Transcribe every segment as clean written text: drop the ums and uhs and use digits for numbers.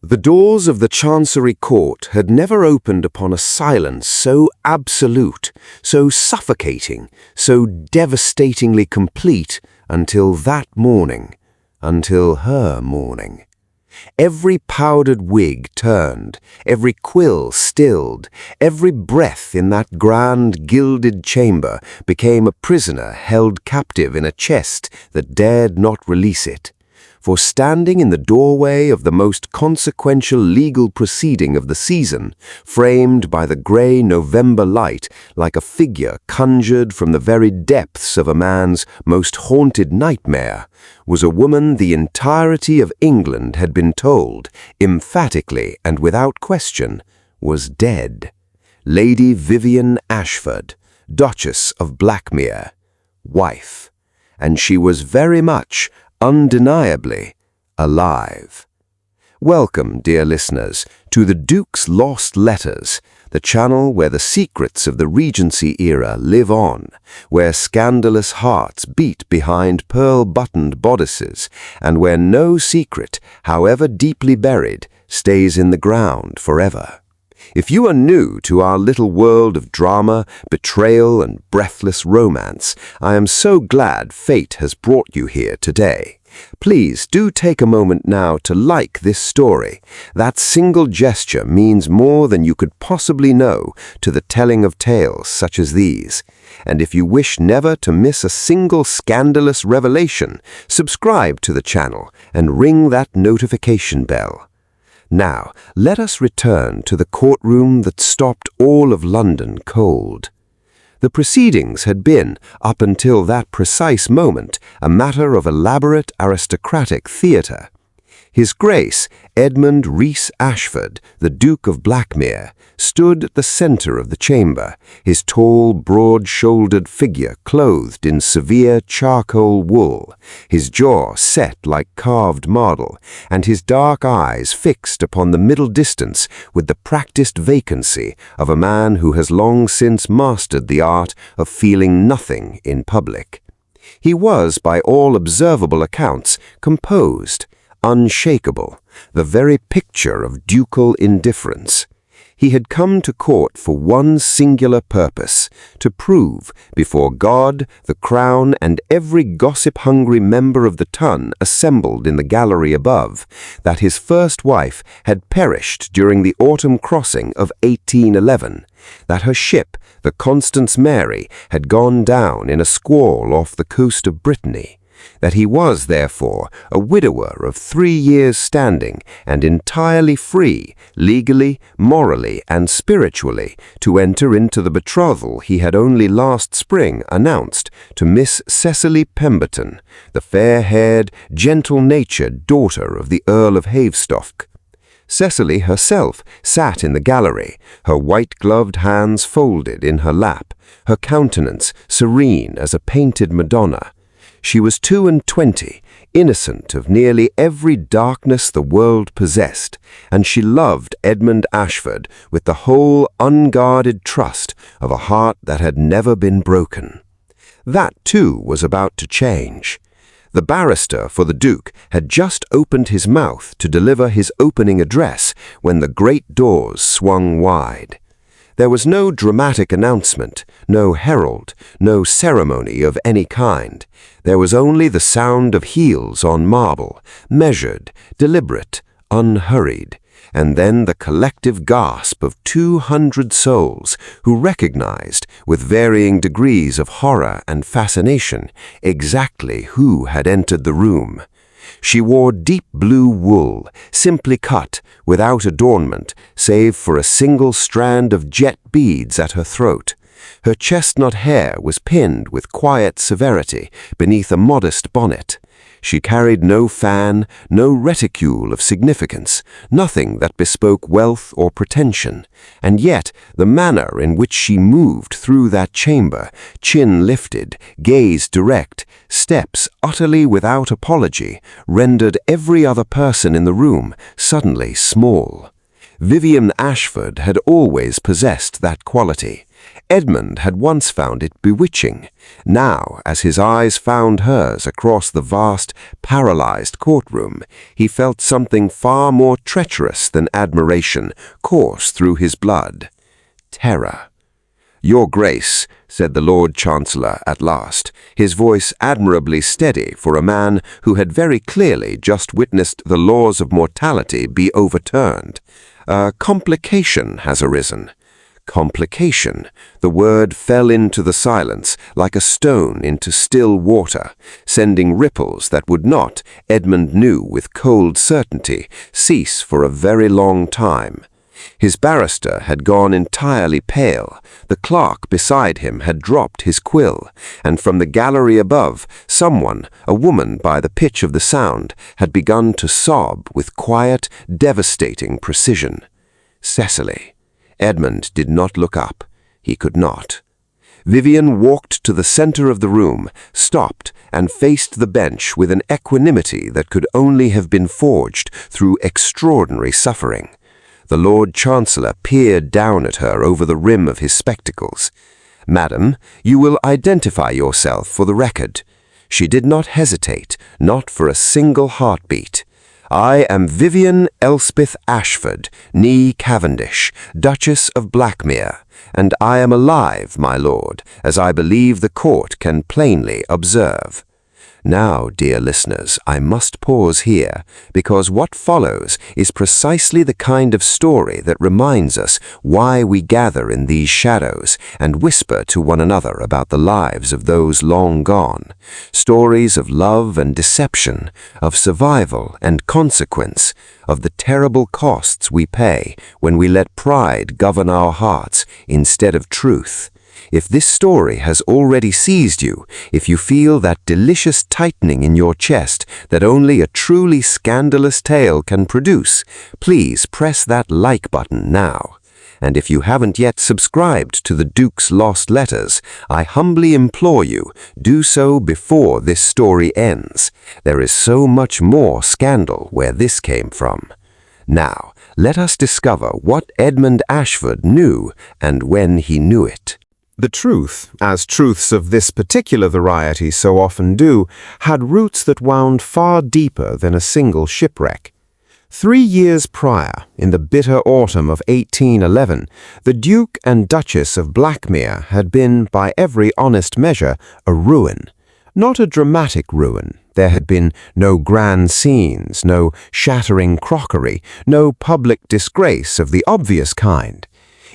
The doors of the Chancery Court had never opened upon a silence so absolute, so suffocating, so devastatingly complete until that morning, until her morning. Every powdered wig turned, every quill stilled, every breath in that grand gilded chamber became a prisoner held captive in a chest that dared not release it. For standing in the doorway of the most consequential legal proceeding of the season, framed by the grey November light like a figure conjured from the very depths of a man's most haunted nightmare, was a woman the entirety of England had been told, emphatically and without question, was dead. Lady Vivienne Ashford, Duchess of Blackmere, wife. And she was very much, undeniably, alive. Welcome, dear listeners, to the Duke's Lost Letters, the channel where the secrets of the Regency era live on, where scandalous hearts beat behind pearl-buttoned bodices, and where no secret, however deeply buried, stays in the ground forever. If you are new to our little world of drama, betrayal, and breathless romance, I am so glad fate has brought you here today. Please do take a moment now to like this story. That single gesture means more than you could possibly know to the telling of tales such as these. And if you wish never to miss a single scandalous revelation, subscribe to the channel and ring that notification bell. Now, let us return to the courtroom that stopped all of London cold. The proceedings had been, up until that precise moment, a matter of elaborate aristocratic theatre. His Grace, Edmund Rees Ashford, the Duke of Blackmere, stood at the centre of the chamber, his tall, broad-shouldered figure clothed in severe charcoal wool, his jaw set like carved marble, and his dark eyes fixed upon the middle distance with the practised vacancy of a man who has long since mastered the art of feeling nothing in public. He was, by all observable accounts, composed, unshakable, the very picture of ducal indifference. He had come to court for one singular purpose, to prove, before God, the Crown, and every gossip-hungry member of the ton assembled in the gallery above, that his first wife had perished during the autumn crossing of 1811, that her ship, the Constance Mary, had gone down in a squall off the coast of Brittany, that he was, therefore, a widower of 3 years' standing and entirely free, legally, morally, and spiritually, to enter into the betrothal he had only last spring announced to Miss Cecily Pemberton, the fair-haired, gentle-natured daughter of the Earl of Havestock. Cecily herself sat in the gallery, her white-gloved hands folded in her lap, her countenance serene as a painted Madonna. She was 22, innocent of nearly every darkness the world possessed, and she loved Edmund Ashford with the whole unguarded trust of a heart that had never been broken. That, too, was about to change. The barrister for the Duke had just opened his mouth to deliver his opening address when the great doors swung wide. There was no dramatic announcement, no herald, no ceremony of any kind. There was only the sound of heels on marble, measured, deliberate, unhurried, and then the collective gasp of 200 souls who recognized, with varying degrees of horror and fascination, exactly who had entered the room. She wore deep blue wool, simply cut, without adornment, save for a single strand of jet beads at her throat. Her chestnut hair was pinned with quiet severity beneath a modest bonnet. She carried no fan, no reticule of significance, nothing that bespoke wealth or pretension, and yet the manner in which she moved through that chamber, chin lifted, gaze direct, steps utterly without apology, rendered every other person in the room suddenly small. Vivienne Ashford had always possessed that quality. Edmund had once found it bewitching. Now, as his eyes found hers across the vast, paralyzed courtroom, he felt something far more treacherous than admiration course through his blood. Terror. "Your Grace," said the Lord Chancellor at last, his voice admirably steady for a man who had very clearly just witnessed the laws of mortality be overturned. "A complication has arisen." Complication. The word fell into the silence like a stone into still water, sending ripples that would not, Edmund knew with cold certainty, cease for a very long time. His barrister had gone entirely pale, the clerk beside him had dropped his quill, and from the gallery above, someone, a woman by the pitch of the sound, had begun to sob with quiet, devastating precision. Cecily. Edmund did not look up. He could not. Vivienne walked to the center of the room, stopped, and faced the bench with an equanimity that could only have been forged through extraordinary suffering. The Lord Chancellor peered down at her over the rim of his spectacles. "Madam, you will identify yourself for the record." She did not hesitate, not for a single heartbeat. "I am Vivienne Elspeth Ashford, née Cavendish, Duchess of Blackmere, and I am alive, my lord, as I believe the court can plainly observe." Now, dear listeners, I must pause here, because what follows is precisely the kind of story that reminds us why we gather in these shadows and whisper to one another about the lives of those long gone. Stories of love and deception, of survival and consequence, of the terrible costs we pay when we let pride govern our hearts instead of truth. If this story has already seized you, if you feel that delicious tightening in your chest that only a truly scandalous tale can produce, please press that like button now. And if you haven't yet subscribed to the Duke's Lost Letters, I humbly implore you, do so before this story ends. There is so much more scandal where this came from. Now, let us discover what Edmund Ashford knew and when he knew it. The truth, as truths of this particular variety so often do, had roots that wound far deeper than a single shipwreck. 3 years prior, in the bitter autumn of 1811, the Duke and Duchess of Blackmere had been, by every honest measure, a ruin. Not a dramatic ruin. There had been no grand scenes, no shattering crockery, no public disgrace of the obvious kind.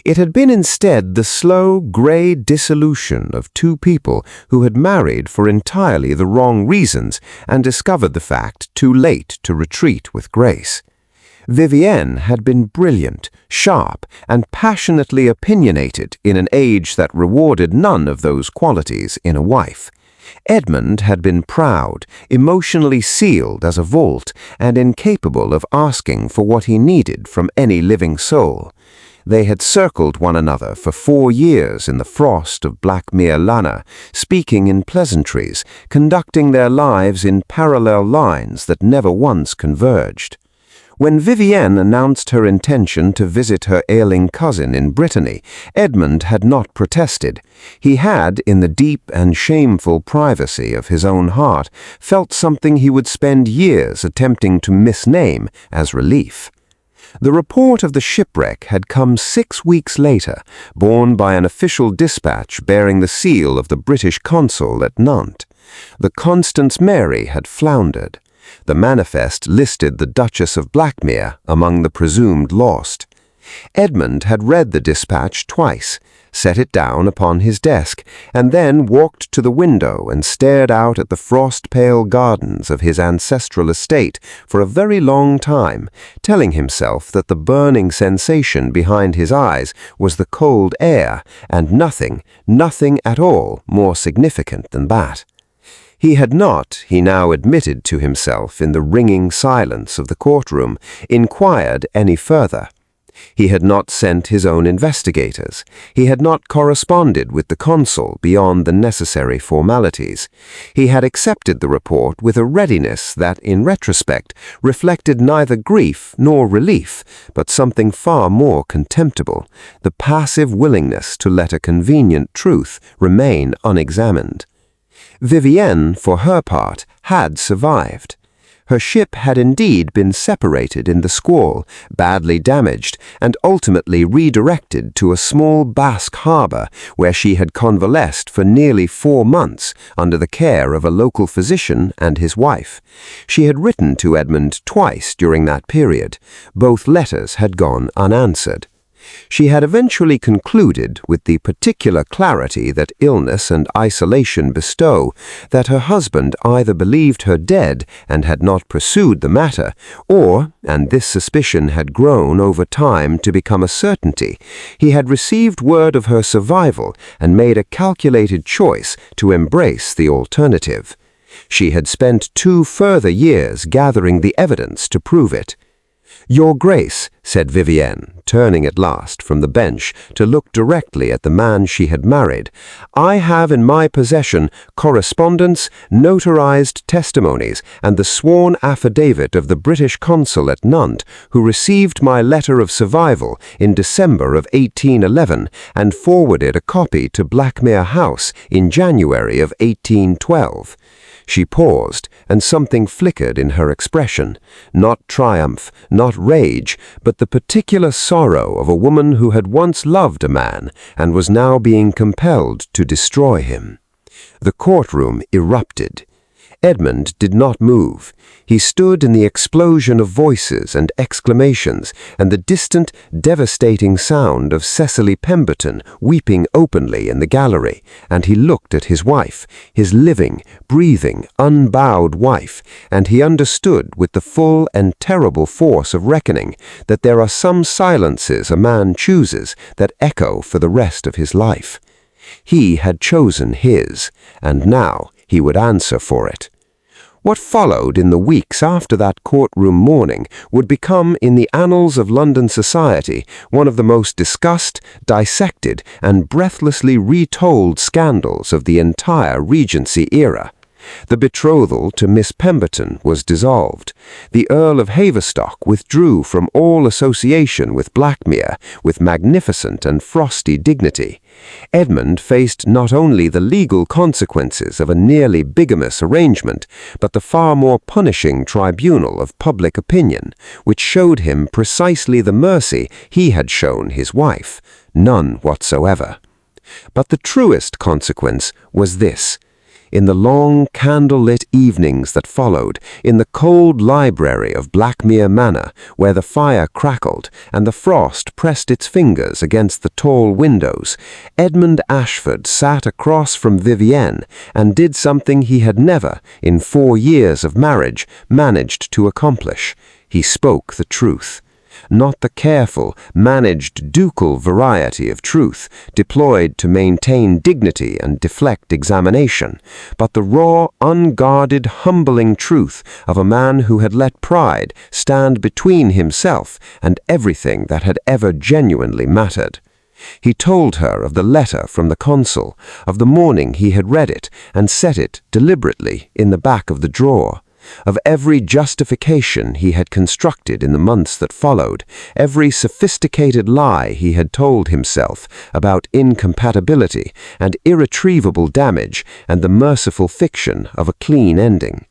It had been instead the slow, grey dissolution of two people who had married for entirely the wrong reasons and discovered the fact too late to retreat with grace. Vivienne had been brilliant, sharp, and passionately opinionated in an age that rewarded none of those qualities in a wife. Edmund had been proud, emotionally sealed as a vault, and incapable of asking for what he needed from any living soul. They had circled one another for 4 years in the frost of Blackmere Lanna, speaking in pleasantries, conducting their lives in parallel lines that never once converged. When Vivienne announced her intention to visit her ailing cousin in Brittany, Edmund had not protested. He had, in the deep and shameful privacy of his own heart, felt something he would spend years attempting to misname as relief. The report of the shipwreck had come 6 weeks later, borne by an official dispatch bearing the seal of the British consul at Nantes. The Constance Mary had floundered. The manifest listed the Duchess of Blackmere among the presumed lost. Edmund had read the dispatch twice, set it down upon his desk, and then walked to the window and stared out at the frost-pale gardens of his ancestral estate for a very long time, telling himself that the burning sensation behind his eyes was the cold air, and nothing at all more significant than that. He had not, he now admitted to himself in the ringing silence of the courtroom, inquired any further. He had not sent his own investigators. He had not corresponded with the consul beyond the necessary formalities. He had accepted the report with a readiness that, in retrospect, reflected neither grief nor relief, but something far more contemptible, the passive willingness to let a convenient truth remain unexamined. Vivienne, for her part, had survived. Her ship had indeed been separated in the squall, badly damaged, and ultimately redirected to a small Basque harbor where she had convalesced for nearly 4 months under the care of a local physician and his wife. She had written to Edmund twice during that period. Both letters had gone unanswered. She had eventually concluded, with the particular clarity that illness and isolation bestow, that her husband either believed her dead and had not pursued the matter, or, and this suspicion had grown over time to become a certainty, he had received word of her survival and made a calculated choice to embrace the alternative. She had spent 2 further years gathering the evidence to prove it. "Your Grace," said Vivienne, turning at last from the bench to look directly at the man she had married, "I have in my possession correspondence, notarized testimonies, and the sworn affidavit of the British consul at Nantes, who received my letter of survival in December of 1811 and forwarded a copy to Blackmere House in January of 1812. She paused, and something flickered in her expression. Not triumph, not rage, but the particular sorrow of a woman who had once loved a man and was now being compelled to destroy him. The courtroom erupted. Edmund did not move. He stood in the explosion of voices and exclamations and the distant, devastating sound of Cecily Pemberton weeping openly in the gallery, and he looked at his wife, his living, breathing, unbowed wife, and he understood with the full and terrible force of reckoning that there are some silences a man chooses that echo for the rest of his life. He had chosen his, and now he would answer for it. What followed in the weeks after that courtroom morning would become, in the annals of London society, one of the most discussed, dissected, and breathlessly retold scandals of the entire Regency era. The betrothal to Miss Pemberton was dissolved. The Earl of Haverstock withdrew from all association with Blackmere with magnificent and frosty dignity. Edmund faced not only the legal consequences of a nearly bigamous arrangement, but the far more punishing tribunal of public opinion, which showed him precisely the mercy he had shown his wife, none whatsoever. But the truest consequence was this. In the long candle-lit evenings that followed, in the cold library of Blackmere Manor, where the fire crackled and the frost pressed its fingers against the tall windows, Edmund Ashford sat across from Vivienne and did something he had never, in 4 years of marriage, managed to accomplish. He spoke the truth. Not the careful, managed ducal variety of truth, deployed to maintain dignity and deflect examination, but the raw, unguarded, humbling truth of a man who had let pride stand between himself and everything that had ever genuinely mattered. He told her of the letter from the consul, of the morning he had read it and set it deliberately in the back of the drawer, of every justification he had constructed in the months that followed, every sophisticated lie he had told himself about incompatibility and irretrievable damage and the merciful fiction of a clean ending.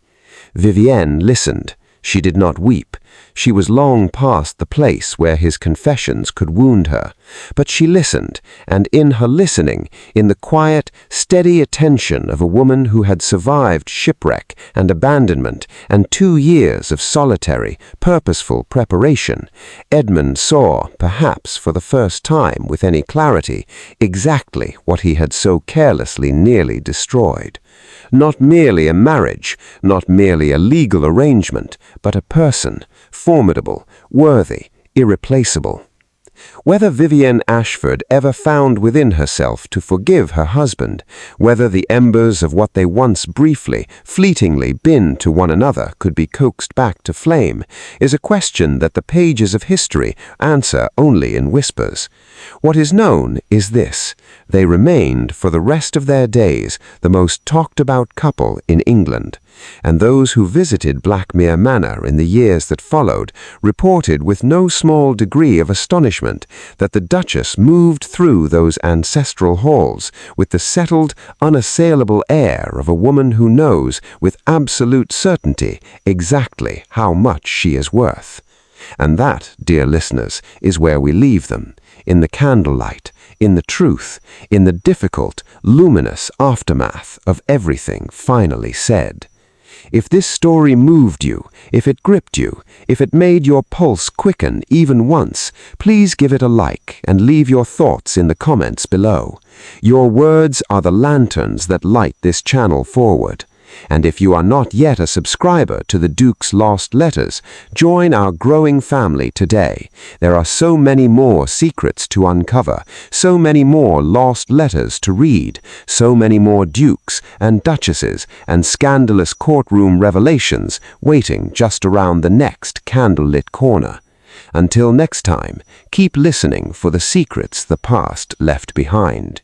Vivienne listened. She did not weep. She was long past the place where his confessions could wound her. But she listened, and in her listening, in the quiet, steady attention of a woman who had survived shipwreck and abandonment and 2 years of solitary, purposeful preparation, Edmund saw, perhaps for the first time with any clarity, exactly what he had so carelessly nearly destroyed. Not merely a marriage, not merely a legal arrangement, but a person, formidable, worthy, irreplaceable. Whether Vivienne Ashford ever found within herself to forgive her husband, whether the embers of what they once briefly, fleetingly been to one another could be coaxed back to flame, is a question that the pages of history answer only in whispers. What is known is this: they remained for the rest of their days the most talked-about couple in England, and those who visited Blackmere Manor in the years that followed reported with no small degree of astonishment that the Duchess moved through those ancestral halls with the settled, unassailable air of a woman who knows with absolute certainty exactly how much she is worth. And that, dear listeners, is where we leave them, in the candlelight, in the truth, in the difficult, luminous aftermath of everything finally said. If this story moved you, if it gripped you, if it made your pulse quicken even once, please give it a like and leave your thoughts in the comments below. Your words are the lanterns that light this channel forward. And if you are not yet a subscriber to the Duke's Lost Letters, join our growing family today. There are so many more secrets to uncover, so many more lost letters to read, so many more dukes and duchesses and scandalous courtroom revelations waiting just around the next candlelit corner. Until next time, keep listening for the secrets the past left behind.